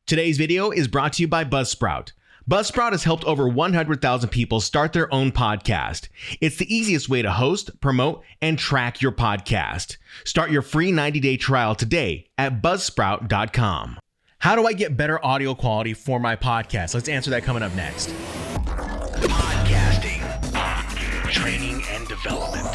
Today's video is brought to you by Buzzsprout. Buzzsprout has helped over 100,000 people start their own podcast. It's the easiest way to host, promote, and track your podcast. Start your free 90-day trial today at buzzsprout.com. How do I get better audio quality for my podcast? Let's answer that coming up next. Podcasting, training and development.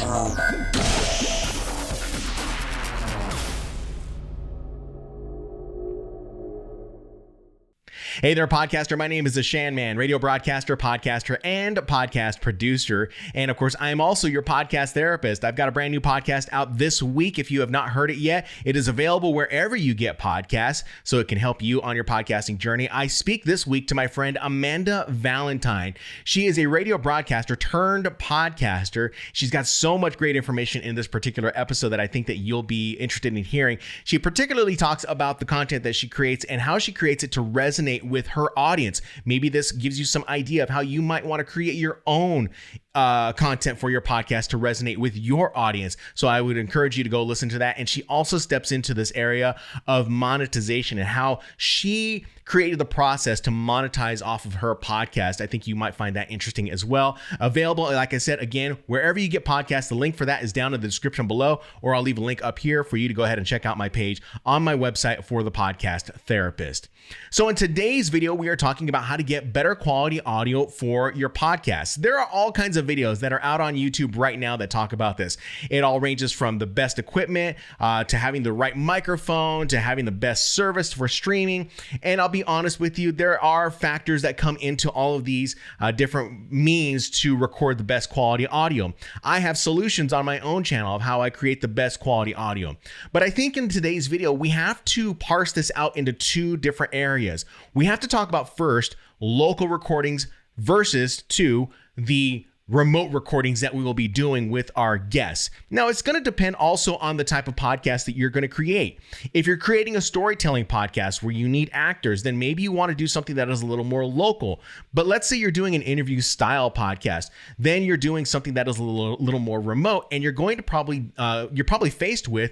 Hey there, podcaster. My name is the Shan Man, radio broadcaster, podcaster, and podcast producer. And of course, I am also your podcast therapist. I've got a brand new podcast out this week. If you have not heard it yet, it is available wherever you get podcasts, so it can help you on your podcasting journey. I speak this week to my friend Amanda Valentine. She is a radio broadcaster turned podcaster. She's got so much great information in this particular episode that I think that you'll be interested in hearing. She particularly talks about the content that she creates and how she creates it to resonate with her audience. Maybe this gives you some idea of how you might want to create your own content for your podcast to resonate with your audience. So I would encourage you to go listen to that. And she also steps into this area of monetization and how she created the process to monetize off of her podcast. I think you might find that interesting as well. Available, like I said, again, wherever you get podcasts. The link for that is down in the description below, or I'll leave a link up here for you to go ahead and check out my page on my website for the podcast therapist. So in today's video, we are talking about how to get better quality audio for your podcast. There are all kinds of videos that are out on YouTube right now that talk about this. It all ranges from the best equipment to having the right microphone to having the best service for streaming. And I'll be honest with you, there are factors that come into all of these different means to record the best quality audio. I have solutions on my own channel of how I create the best quality audio. But I think in today's video, we have to parse this out into two different areas. We have to talk about first local recordings versus two, the remote recordings that we will be doing with our guests. Now, it's going to depend also on the type of podcast that you're going to create. If you're creating a storytelling podcast where you need actors, then maybe you want to do something that is a little more local. But let's say you're doing an interview style podcast, then you're doing something that is a little more remote, and you're going to probably faced with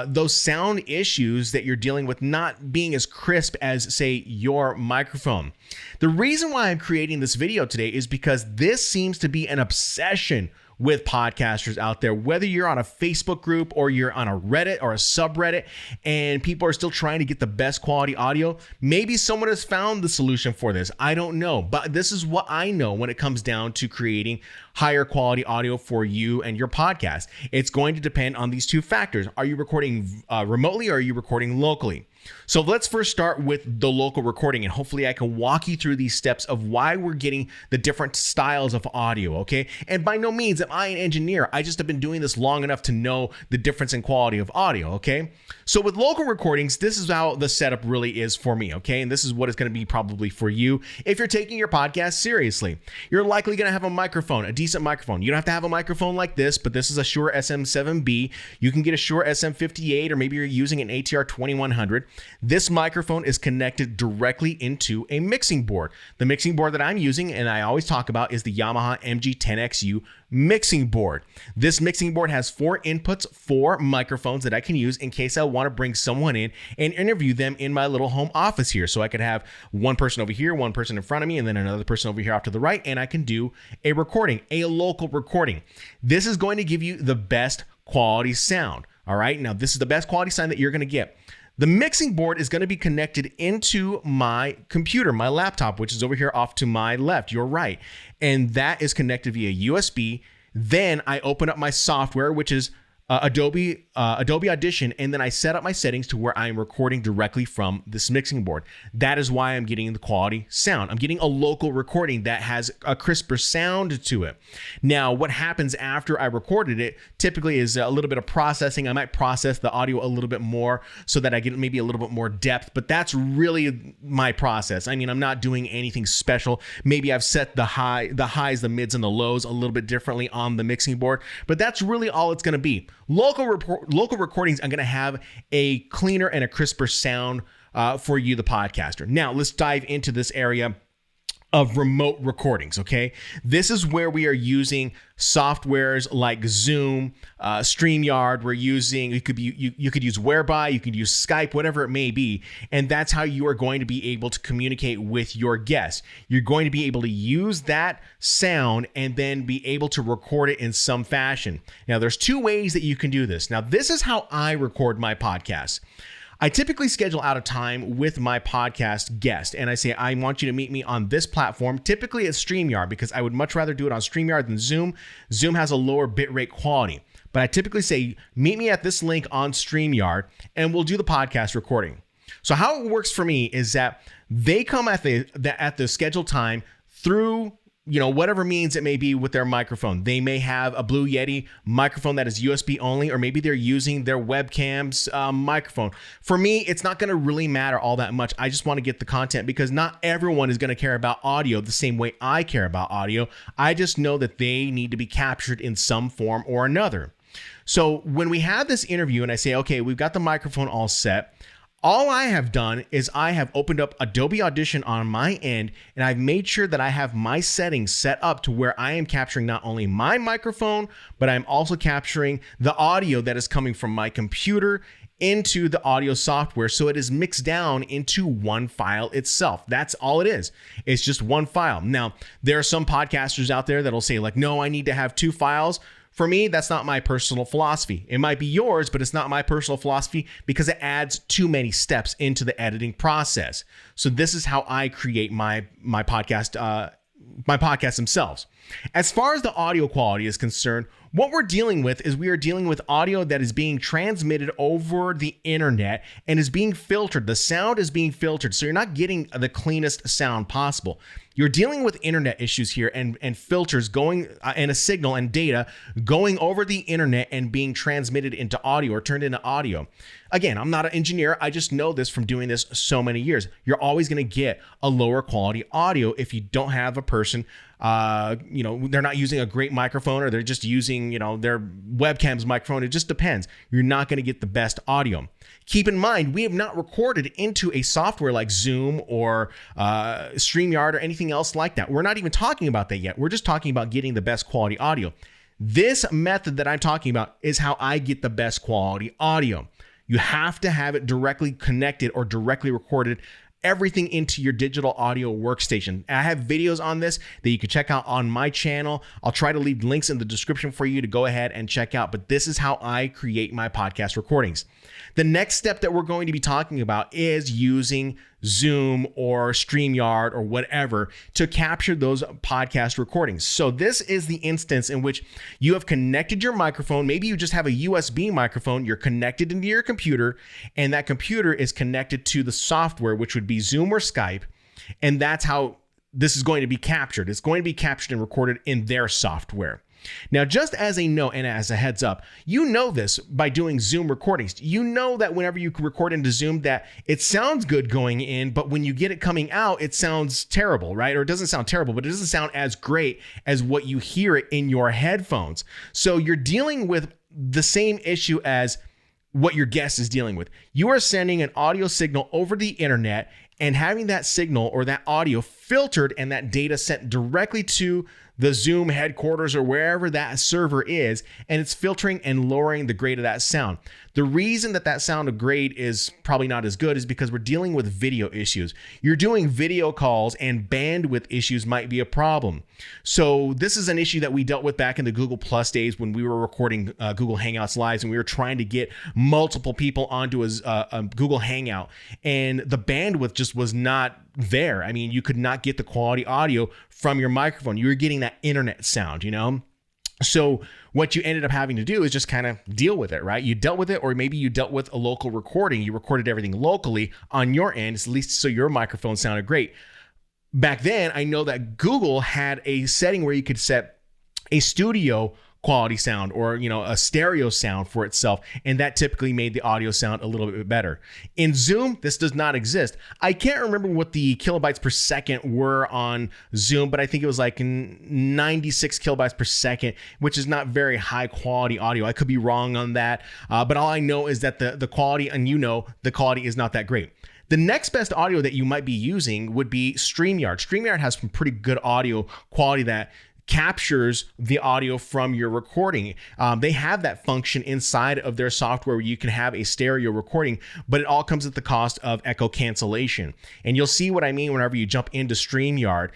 those sound issues that you're dealing with not being as crisp as, say, your microphone. The reason why I'm creating this video today is because this seems to be an obsession with podcasters out there, whether you're on a Facebook group or you're on a Reddit or a subreddit and people are still trying to get the best quality audio. Maybe someone has found the solution for this. I don't know, but this is what I know when it comes down to creating higher quality audio for you and your podcast. It's going to depend on these two factors. Are you recording remotely or are you recording locally? So let's first start with the local recording, and hopefully I can walk you through these steps of why we're getting the different styles of audio, okay? And by no means am I an engineer. I just have been doing this long enough to know the difference in quality of audio, okay? So with local recordings, this is how the setup really is for me, okay? And this is what it's going to be probably for you if you're taking your podcast seriously. You're likely going to have a microphone, a decent microphone. You don't have to have a microphone like this, but this is a Shure SM7B. You can get a Shure SM58, or maybe you're using an ATR 2100. This microphone is connected directly into a mixing board. The mixing board that I'm using, and I always talk about, is the Yamaha MG10XU mixing board. This mixing board has 4 inputs, 4 microphones that I can use in case I want to bring someone in and interview them in my little home office here. So I could have one person over here, one person in front of me, and then another person over here off to the right, and I can do a recording, a local recording. This is going to give you the best quality sound. All right, now this is the best quality sound that you're going to get. The mixing board is going to be connected into my computer, my laptop, which is over here off to my left, your right. And that is connected via USB. Then I open up my software, which is Adobe Audition, and then I set up my settings to where I am recording directly from this mixing board. That is why I'm getting the quality sound. I'm getting a local recording that has a crisper sound to it. Now, what happens after I recorded it typically is a little bit of processing. I might process the audio a little bit more so that I get maybe a little bit more depth, but that's really my process. I mean, I'm not doing anything special. Maybe I've set the highs, the mids, and the lows a little bit differently on the mixing board, but that's really all it's going to be. Local recordings are going to have a cleaner and a crisper sound for you, the podcaster. Now, let's dive into this area of remote recordings. Okay, this is where we are using softwares like Zoom, StreamYard. You could use Whereby, you could use Skype, whatever it may be, and that's how you are going to be able to communicate with your guests. You're going to be able to use that sound and then be able to record it in some fashion. Now, there's two ways that you can do this. Now, this is how I record my podcasts. I typically schedule out a time with my podcast guest, and I say, I want you to meet me on this platform. Typically it's StreamYard, because I would much rather do it on StreamYard than Zoom. Zoom has a lower bitrate quality, but I typically say, meet me at this link on StreamYard, and we'll do the podcast recording. So how it works for me is that they come at the scheduled time through whatever means it may be with their microphone. They may have a Blue Yeti microphone that is USB only, or maybe they're using their webcam's microphone. For me, it's not going to really matter all that much. I just want to get the content, because not everyone is going to care about audio the same way I care about audio. I just know that they need to be captured in some form or another. So when we have this interview and I say, okay, we've got the microphone all set, all I have done is I have opened up Adobe Audition on my end, and I've made sure that I have my settings set up to where I am capturing not only my microphone, but I'm also capturing the audio that is coming from my computer into the audio software, so it is mixed down into one file itself. That's all it is. It's just one file. Now, there are some podcasters out there that'll say like, no, I need to have two files. For me, that's not my personal philosophy. It might be yours, but it's not my personal philosophy, because it adds too many steps into the editing process. So this is how I create my podcasts themselves. As far as the audio quality is concerned, what we're dealing with is we are dealing with audio that is being transmitted over the internet and is being filtered. The sound is being filtered, so you're not getting the cleanest sound possible. You're dealing with internet issues here, and filters going and a signal and data going over the internet and being transmitted into audio or turned into audio. Again, I'm not an engineer. I just know this from doing this so many years. You're always going to get a lower quality audio if you don't have a person, they're not using a great microphone, or they're just using, their webcam's microphone. It just depends. You're not going to get the best audio. Keep in mind, we have not recorded into a software like Zoom or StreamYard or anything else like that. We're not even talking about that yet. We're just talking about getting the best quality audio. This method that I'm talking about is how I get the best quality audio. You have to have it directly connected or directly recorded, everything into your digital audio workstation. I have videos on this that you can check out on my channel. I'll try to leave links in the description for you to go ahead and check out, but this is how I create my podcast recordings. The next step that we're going to be talking about is using Zoom or StreamYard or whatever to capture those podcast recordings. So this is the instance in which you have connected your microphone. Maybe you just have a USB microphone. You're connected into your computer, and that computer is connected to the software, which would be Zoom or Skype. And that's how this is going to be captured. It's going to be captured and recorded in their software. Now, just as a note and as a heads up, you know this by doing Zoom recordings. You know that whenever you record into Zoom that it sounds good going in, but when you get it coming out, it sounds terrible, right? Or it doesn't sound terrible, but it doesn't sound as great as what you hear it in your headphones. So you're dealing with the same issue as what your guest is dealing with. You are sending an audio signal over the internet and having that signal or that audio filtered and that data sent directly to the Zoom headquarters or wherever that server is, and it's filtering and lowering the grade of that sound. The reason that sound of grade is probably not as good is because we're dealing with video issues. You're doing video calls and bandwidth issues might be a problem. So this is an issue that we dealt with back in the Google Plus days when we were recording Google Hangouts Lives, and we were trying to get multiple people onto a Google Hangout, and the bandwidth just was not there. I mean, you could not get the quality audio from your microphone. You were getting that internet sound, So what you ended up having to do is just kind of deal with it, right? You dealt with it, or maybe you dealt with a local recording. You recorded everything locally on your end, at least so your microphone sounded great. Back then, I know that Google had a setting where you could set a studio quality sound or, a stereo sound for itself. And that typically made the audio sound a little bit better. In Zoom, this does not exist. I can't remember what the kilobytes per second were on Zoom, but I think it was like 96 kilobytes per second, which is not very high quality audio. I could be wrong on that. But all I know is that the quality, and the quality is not that great. The next best audio that you might be using would be StreamYard. StreamYard has some pretty good audio quality that captures the audio from your recording. They have that function inside of their software where you can have a stereo recording, but it all comes at the cost of echo cancellation. And you'll see what I mean whenever you jump into StreamYard.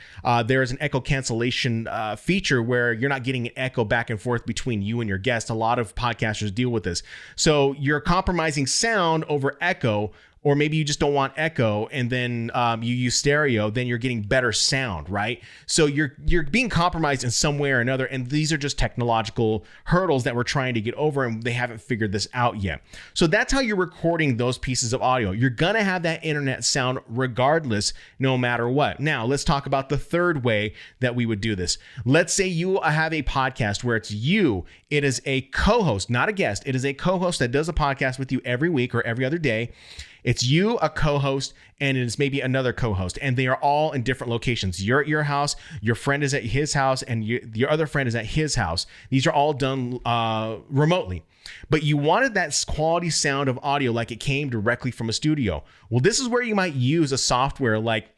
There's an echo cancellation feature where you're not getting an echo back and forth between you and your guest. A lot of podcasters deal with this. So you're compromising sound over echo, or maybe you just don't want echo and then you use stereo, then you're getting better sound, right? So you're being compromised in some way or another, and these are just technological hurdles that we're trying to get over, and they haven't figured this out yet. So that's how you're recording those pieces of audio. You're gonna have that internet sound regardless, no matter what. Now, let's talk about the third way that we would do this. Let's say you have a podcast where it's you. It is a co-host, not a guest. It is a co-host that does a podcast with you every week or every other day. It's you, a co-host, and it is maybe another co-host, and they are all in different locations. You're at your house, your friend is at his house, and your other friend is at his house. These are all done remotely. But you wanted that quality sound of audio like it came directly from a studio. Well, this is where you might use a software like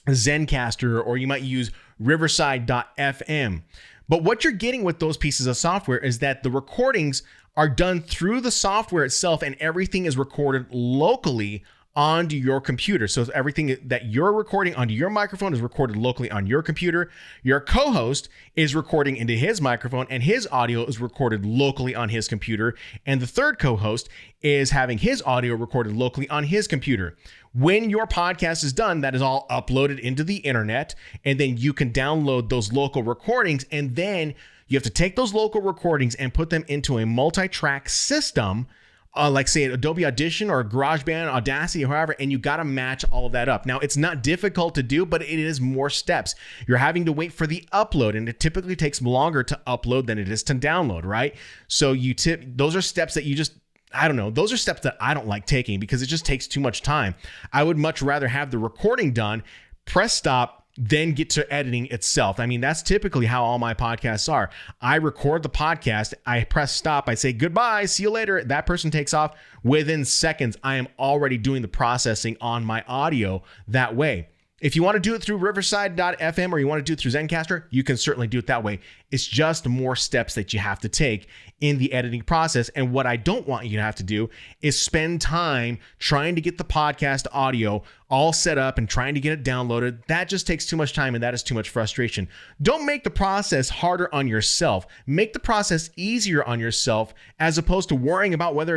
Zencastr, or you might use Riverside.fm. But what you're getting with those pieces of software is that the recordings are done through the software itself, and everything is recorded locally onto your computer. So everything that you're recording onto your microphone is recorded locally on your computer. Your co-host is recording into his microphone, and his audio is recorded locally on his computer. And the third co-host is having his audio recorded locally on his computer. When your podcast is done, that is all uploaded into the internet, and then you can download those local recordings, and then you have to take those local recordings and put them into a multi-track system, like say Adobe Audition or GarageBand, Audacity, or however, and you got to match all of that up. Now, it's not difficult to do, but it is more steps. You're having to wait for the upload, and it typically takes longer to upload than it is to download, right? So those are steps that you just, I don't know. Those are steps that I don't like taking because it just takes too much time. I would much rather have the recording done, press stop, then get to editing itself. I mean, that's typically how all my podcasts are. I record the podcast, I press stop, I say goodbye, see you later. That person takes off. Within seconds, I am already doing the processing on my audio that way. If you want to do it through Riverside.fm or you want to do it through Zencastr, you can certainly do it that way. It's just more steps that you have to take in the editing process. And what I don't want you to have to do is spend time trying to get the podcast audio all set up and trying to get it downloaded. That just takes too much time, and that is too much frustration. Don't make the process harder on yourself. Make the process easier on yourself, as opposed to worrying about whether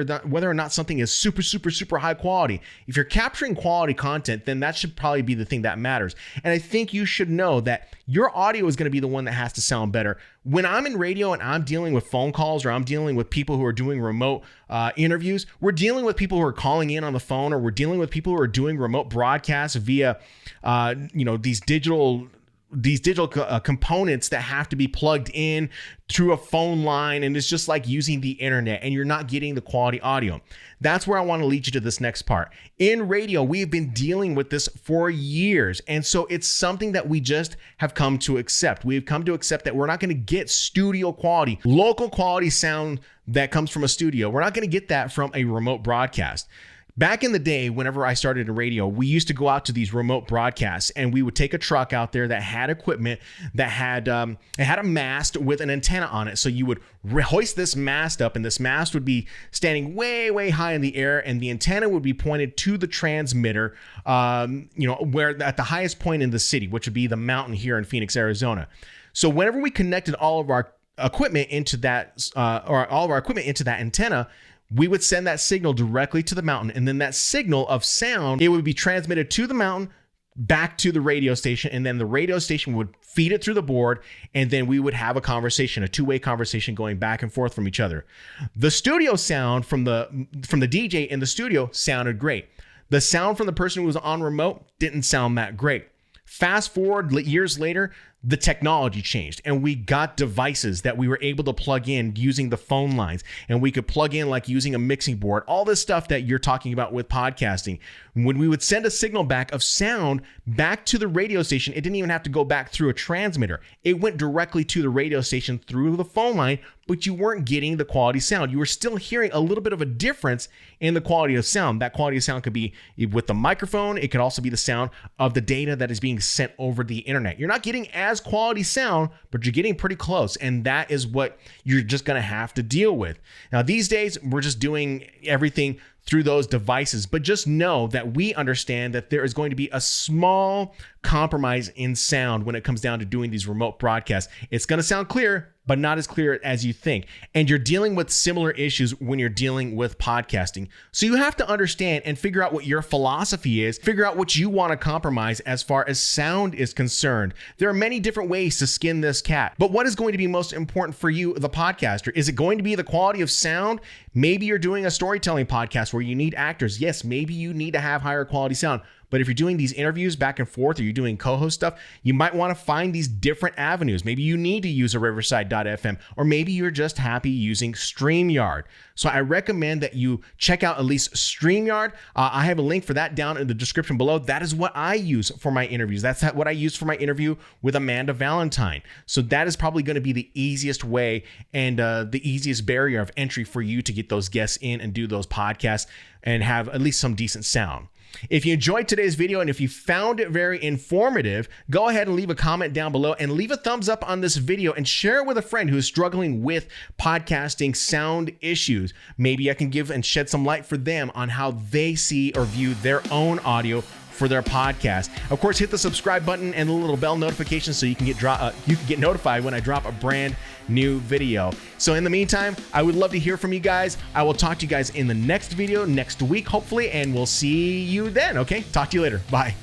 or not something is super, super, super high quality. If you're capturing quality content, then that should probably be the thing that matters. And I think you should know that your audio is going to be the one that has to sound better. When I'm in radio and I'm dealing with phone calls, or I'm dealing with people who are doing remote interviews, we're dealing with people who are calling in on the phone, or we're dealing with people who are doing remote broadcasts via, these digital components that have to be plugged in through a phone line, and it's just like using the internet, and you're not getting the quality audio. That's where I want to lead you to this next part. In radio, we've been dealing with this for years, and so it's something that we just have come to accept. We've come to accept that we're not going to get studio quality, local quality sound that comes from a studio. We're not going to get that from a remote broadcast. Back in the day, whenever I started in radio, we used to go out to these remote broadcasts, and we would take a truck out there that had equipment that had it had a mast with an antenna on it. So you would hoist this mast up, and this mast would be standing way, way high in the air, and the antenna would be pointed to the transmitter, where at the highest point in the city, which would be the mountain here in Phoenix, Arizona. So whenever we connected all of our equipment into that, antenna, we would send that signal directly to the mountain, and then that signal of sound, it would be transmitted to the mountain, back to the radio station, and then the radio station would feed it through the board, and then we would have a conversation, a two-way conversation going back and forth from each other. The studio sound from the DJ in the studio sounded great. The sound from the person who was on remote didn't sound that great. Fast forward years later, the technology changed and we got devices that we were able to plug in using the phone lines, and we could plug in like using a mixing board, all this stuff that you're talking about with podcasting. When we would send a signal back of sound back to the radio station, it didn't even have to go back through a transmitter. It went directly to the radio station through the phone line, but you weren't getting the quality sound. You were still hearing a little bit of a difference in the quality of sound. That quality of sound could be with the microphone. It could also be the sound of the data that is being sent over the internet. You're not getting as quality sound, but you're getting pretty close. And that is what you're just going to have to deal with. Now, these days, we're just doing everything through those devices, but just know that we understand that there is going to be a small compromise in sound when it comes down to doing these remote broadcasts. It's going to sound clear, but not as clear as you think. And you're dealing with similar issues when you're dealing with podcasting. So you have to understand and figure out what your philosophy is, figure out what you want to compromise as far as sound is concerned. There are many different ways to skin this cat, but what is going to be most important for you, the podcaster? Is it going to be the quality of sound? Maybe you're doing a storytelling podcast where you need actors. Yes, maybe you need to have higher quality sound. But if you're doing these interviews back and forth, or you're doing co-host stuff, you might want to find these different avenues. Maybe you need to use a Riverside.fm, or maybe you're just happy using StreamYard. So I recommend that you check out at least StreamYard. I have a link for that down in the description below. That is what I use for my interviews. That's what I used for my interview with Amanda Valentine. So that is probably going to be the easiest way and the easiest barrier of entry for you to get those guests in and do those podcasts and have at least some decent sound. If you enjoyed today's video and if you found it very informative, go ahead and leave a comment down below and leave a thumbs up on this video and share it with a friend who is struggling with podcasting sound issues. Maybe I can give and shed some light for them on how they see or view their own audio for their podcast. Of course, hit the subscribe button and the little bell notification so you can get notified when I drop a brand new video. So in the meantime, I would love to hear from you guys. I will talk to you guys in the next video next week, hopefully, and we'll see you then. Okay, talk to you later. Bye.